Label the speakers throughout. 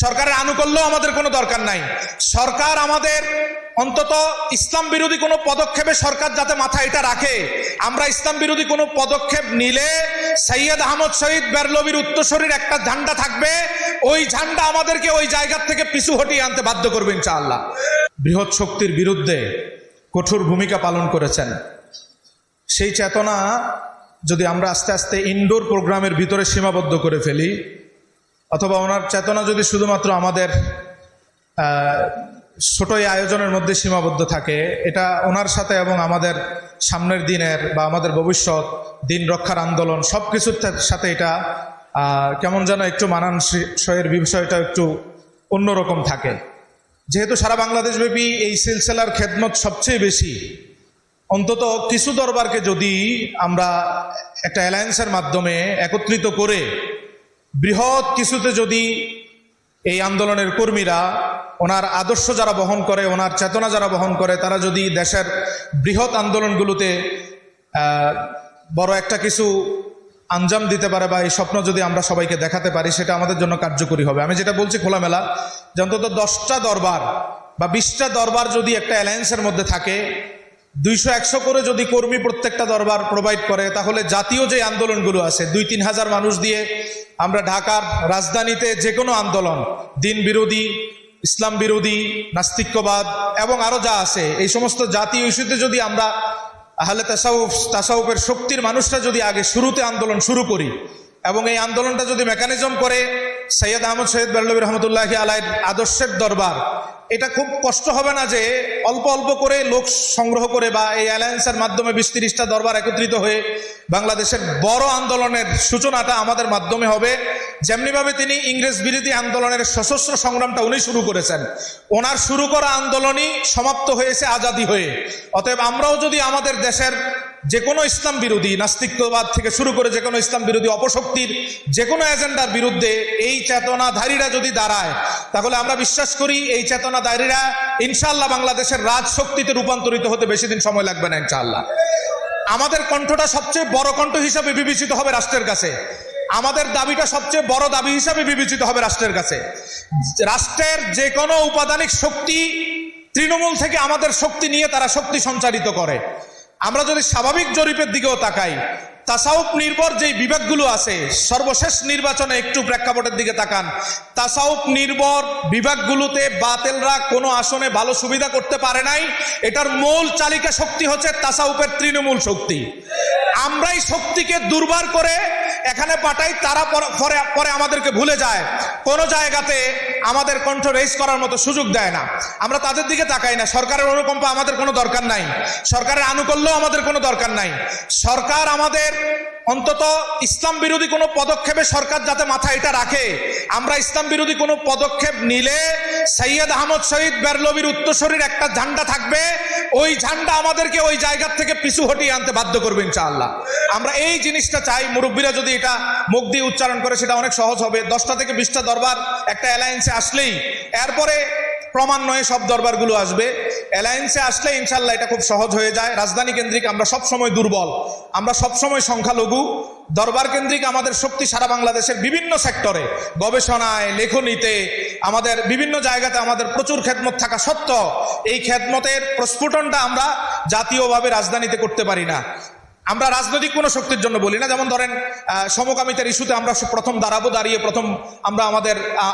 Speaker 1: সরকারের আনুকূল্য আমাদের কোনো দরকার নাই। সরকার আমাদের অন্তত ইসলাম বিরোধী কোনো পদক্ষেপে সরকার যাতে মাথা এটা রাখে, আমরা ইসলাম বিরোধী কোনো পদক্ষেপ নিলে সৈয়দ আহমদ শহীদ বেরলভীর উত্তরসূরির একটা ঝান্ডা থাকবে, ওই ঝান্ডা আমাদেরকে ওই জায়গা থেকে পিছু হটিয়ে আনতে বাধ্য করবে ইনশাআল্লাহ। বৃহৎ শক্তির বিরুদ্ধে কঠোর ভূমিকা পালন করেছেন। সেই চেতনা যদি আমরা আস্তে আস্তে ইনডোর প্রোগ্রামের ভিতরে সীমাবদ্ধ করে ফেলি, অথবা ওনার চেতনা যদি শুধুমাত্র আমাদের ছোট এই আয়োজনের মধ্যে সীমাবদ্ধ থাকে, এটা ওনার সাথে এবং আমাদের সামনের দিনের বা আমাদের ভবিষ্যৎ দিন রক্ষার আন্দোলন সব কিছুর সাথে এটা কেমন যেন একটু মানানসইয়ের বিষয়টা একটু অন্যরকম থাকে। যেহেতু সারা বাংলাদেশব্যাপী এই সিলসিলার খেদমত সবচেয়ে বেশি, অন্তত কিছু দরবারকে যদি আমরা একটা অ্যালায়েন্সের মাধ্যমে একত্রিত করে বৃহৎ কিছুতে যদি এই আন্দোলনের কর্মীরা, ওনার আদর্শ যারা বহন করে, ওনার চেতনা যারা বহন করে, তারা যদি দেশের বৃহৎ আন্দোলনগুলোতে বড় একটা কিছু আঞ্জাম দিতে পারে বা এই স্বপ্ন যদি আমরা সবাইকে দেখাতে পারি, সেটা আমাদের জন্য কার্যকরী হবে। আমি যেটা বলছি খোলামেলা, যে অন্তত 10টা দরবার বা 20টা দরবার যদি একটা অ্যালায়েন্সের মধ্যে থাকে, 200-100 করে যদি কর্মী প্রত্যেকটা দরবার প্রোভাইড করে, তাহলে জাতীয় যে আন্দোলনগুলো আছে 2-3 হাজার মানুষ দিয়ে আমরা ঢাকার রাজধানীতে যে কোনো আন্দোলন, দিন বিরোধী, ইসলাম বিরোধী, নাস্তিক্যবাদ এবং আরো যা আছে, এই সমস্ত জাতীয় ইস্যুতে যদি আমরা আহলে তাসাউফের শক্তির মানুষরা যদি আগে শুরুতে আন্দোলন শুরু করি, এবং এই আন্দোলনটা যদি মেকানিজম করে সৈয়দ আহমদ শহীদ বেরলভী রহমতুল্লাহি আলাইহির আদর্শের দরবার, এটা খুব কষ্ট হবে না যে অল্প অল্প করে লোক সংগ্রহ করে বা এই অ্যালায়েন্সের মাধ্যমে 20-30টা দরবার একত্রিত হয়ে বাংলাদেশের বড় আন্দোলনের সূচনাটা আমাদের মাধ্যমে হবে। যেমনিভাবে তিনি ইংরেজ বিরোধী আন্দোলনের সশস্ত্র সংগ্রামটা উনি শুরু করেছেন, ওনার শুরু করা আন্দোলনই সমাপ্ত হয়েছে আজাদি হয়ে। অতএব আমরাও যদি আমাদের দেশের যে কোনো ইসলাম বিরোধী, নাস্তিকবাদ থেকে শুরু করে যে কোনো ইসলাম বিরোধী অপশক্তির যে কোনো এজেন্ডার বিরুদ্ধে এই চেতনাধারীরা যদি দাঁড়ায়, তাহলে আমরা বিশ্বাস করি এই চেতনাধারীরা ইনশাআল্লাহ বাংলাদেশের রাজশক্তিতে রূপান্তরিত হতে বেশি দিন সময় লাগবে না ইনশাআল্লাহ। আমাদের কণ্ঠটা সবচেয়ে বড় কণ্ঠ হিসাবে বিবেচিত হবে রাষ্ট্রের কাছে, আমাদের দাবিটা সবচেয়ে বড় দাবি হিসাবে বিবেচিত হবে রাষ্ট্রের কাছে। রাষ্ট্রের যে কোনো উপাদানিক শক্তি তৃণমূল থেকে আমাদের শক্তি নিয়ে তারা শক্তি সঞ্চারিত করে। আমরা যদি স্বাভাবিক জরিপের দিকেও তাকাই, তাসাউফ নির্ভর যেই বিভাগগুলো আছে, সর্বশেষ নির্বাচনে একটু প্রেক্ষাপটের দিকে তাকান, তাসাউফ নির্ভর বিভাগগুলোতে বাতেলরা কোনো আসনে ভালো সুবিধা করতে পারে নাই। এটার মূল চালিকা শক্তি হচ্ছে তাসাউফের তৃণমূল শক্তি। আমরাই শক্তিকে দুর্বার করে এখানে পাঠাই, তারা পরে আমাদেরকে ভুলে যায়, কোনো জায়গাতে আমাদের কণ্ঠ রেজ করার মতো সুযোগ দেয় না। আমরা তাদের দিকে তাকাই না। সরকারের অনুকম্পা আমাদের কোনো দরকার নাই, সরকারের আনুকূল্য আমাদের কোনো দরকার নাই। সরকার আমাদের অন্তত ইসলাম বিরোধী কোনো পদক্ষেপে সরকার যাতে মাথা এটা রাখে, আমরা ইসলাম বিরোধী কোনো পদক্ষেপ নিলে সৈয়দ আহমদ শহীদ বেরলভীর উত্তরসূরির একটা ঝান্ডা থাকবে, ওই ঝান্ডা আমাদেরকে ওই জায়গা থেকে পিছু হটিয়ে আনতে বাধ্য করবে ইনশাআল্লাহ। আমরা এই জিনিসটা চাই। মুরব্বীরা যদি এটা মুখ দিয়ে উচ্চারণ করে, সেটা অনেক সহজ হবে। 10টা থেকে 20টা দরবার একটা অ্যালায়েন্সে আসলেই, এরপরে ক্রমান্বয়ে সব দরবারগুলো আসবে। অ্যালায়েন্সে আসলে ইনশাল্লাহ এটা খুব সহজ হয়ে যায়। রাজধানী কেন্দ্রিক আমরা সবসময় দুর্বল, আমরা সবসময় সংখ্যালঘু। দরবার কেন্দ্রিক আমাদের শক্তি সারা বাংলাদেশের বিভিন্ন সেক্টরে, গবেষণায়, লেখনীতে, আমাদের বিভিন্ন জায়গাতে আমাদের প্রচুর খেদমত থাকা সত্ত্বেও এই খেদমতের প্রস্ফুটনটা আমরা জাতীয়ভাবে রাজধানীতে করতে পারি না। আমরা রাজনৈতিক কোনো শক্তির জন্য বলি না। যেমন ধরেন সমকামিতার ইস্যুতে আমরা প্রথম দাঁড়াবো, দাঁড়িয়ে প্রথম আমরা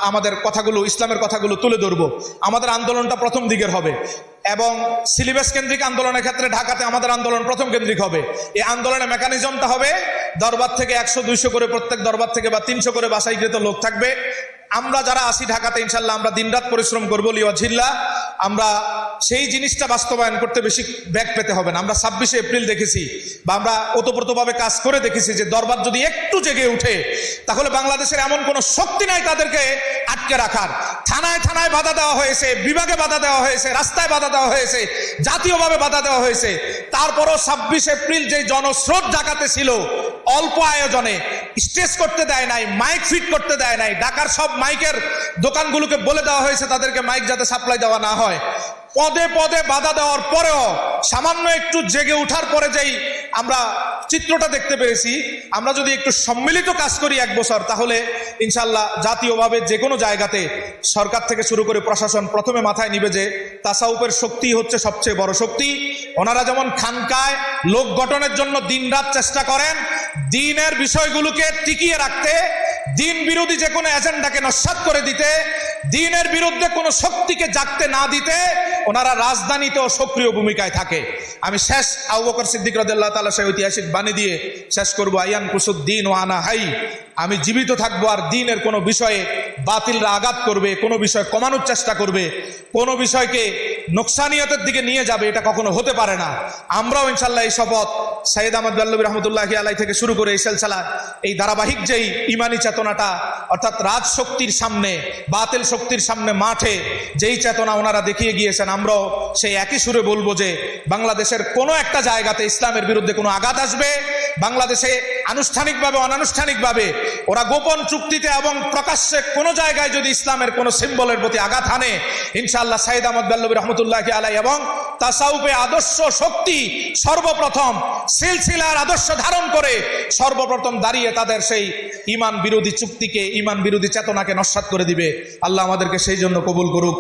Speaker 1: আমাদের কথাগুলো, ইসলামের কথাগুলো তুলে ধরবো। আমাদের আন্দোলনটা প্রথম দিকের হবে। এবং সিলেবাস কেন্দ্রিক আন্দোলনের ক্ষেত্রে ঢাকাতে আমাদের আন্দোলন প্রথম কেন্দ্রিক হবে। এই আন্দোলনের মেকানিজমটা হবে দরবার থেকে 100-200 করে, প্রত্যেক দরবার থেকে বা 300 করে বাছাইকৃত লোক থাকবে। আমরা যারা আসি ঢাকাতে ইনশাল্লাহ আমরা দিনরাত পরিশ্রম করবো লিওয়াজিল্লাহ। আমরা সেই জিনিসটা বাস্তবায়ন করতে বেশি ব্যাগ পেতে হবে না। আমরা 26শে এপ্রিল দেখেছি বা আমরা ওতপ্রোতভাবে কাজ করে দেখেছি যে দরবার যদি একটু জেগে উঠে, তাহলে বাংলাদেশের এমন কোনো শক্তি নাই তাদেরকে আটকে রাখার। থানায় থানায় বাধা দেওয়া হয়েছে, বিভাগে বাধা দেওয়া হয়েছে, রাস্তায় বাধা দেওয়া হয়েছে, জাতীয়ভাবে বাধা দেওয়া হয়েছে। তারপরও 26 এপ্রিল যে জনস্রোত ঢাকাতে ছিল, অল্প আয়োজনে স্টেজ করতে দেয় নাই, মাইক ফিট করতে দেয় নাই। ঢাকার সব মাইকের দোকানগুলোকে বলে দেওয়া হয়েছে তাদেরকে মাইক যাতে সাপ্লাই দেওয়া না হয়। পদে পদে বাধা দেওয়ার পরেও সামান্য একটু জেগে উঠার পরে যেই আমরা চিত্রটা দেখতে পেরেছি। আমরা যদি একটু সম্মিলিত কাজ করি 1 বছর, তাহলে ইনশাল্লাহ জাতীয়ভাবে যে কোনো জায়গাতে সরকার থেকে শুরু করে প্রশাসন প্রথমে মাথায় নিবে যে তাসাউফের শক্তি হচ্ছে সবচেয়ে বড় শক্তি। ওনারা যেমন খানকায় লোক গঠনের জন্য দিনরাত চেষ্টা করেন, দিনের বিষয়গুলোকে টিকিয়ে রাখতে, দিন বিরোধী যে কোনো এজেন্ডাকে নস্যাৎ করে দিতে, দিনের বিরুদ্ধে কোনো শক্তিকে জাগতে না দিতে ওনারা রাজধানীতেও সক্রিয় ভূমিকায় থাকে। আমি শেষ আবু বকর সিদ্দিক রাদিয়াল্লাহু তাআলা সেই ঐতিহাসিক বাণী দিয়ে শেষ করবো, আয়ান কুসুদ্দিন ও আনা হাই, আমি জীবিত থাকবো আর দিনের কোনো বিষয়ে বাতিলরা আঘাত করবে, কোনো বিষয় কমানোর চেষ্টা করবে, কোনো বিষয়কে নোকসানিয়তের দিকে নিয়ে যাবে, এটা কখনো হতে পারে না। আমরাও ইনশাল্লাহ এই শপথ সাইয়েদ আহমদ বেল্লভী রহমতুল্লাহি আলাইহি থেকে শুরু করে এই সিলসিলা, এই ধারাবাহিক যেই ইমানি চেতনাটা, অর্থাৎ রাজ শক্তির সামনে, বাতিল শক্তির সামনে মাঠে যেই চেতনা ওনারা দেখিয়ে গিয়েছেন, আমরাও সেই একই সুরে বলবো যে বাংলাদেশের কোনো একটা জায়গাতে ইসলামের বিরুদ্ধে কোনো আঘাত আসবে, বাংলাদেশে আনুষ্ঠানিকভাবে অনানুষ্ঠানিকভাবে ওরা গোপন চুক্তিতে এবং প্রকাশ্যে কোনো জায়গায় যদি ইসলামের কোনো সিম্বলের প্রতি আঘাত হানে, ইনশাআল্লাহ সাইয়েদ আহমদ বেল্লভী রহমতুল্লাহি আলাইহি এবং তাসাউফে আদর্শ শক্তি সর্বপ্রথম সিলসিলার আদর্শ ধারণ করে সর্বপ্রথম দাঁড়িয়ে তাদের সেই ঈমান বিরোধী চুক্তিকে, ঈমান বিরোধী চেতনাকে নস্যাৎ করে দিবে। আল্লাহ আমাদেরকে সেই জন্য কবুল করুক।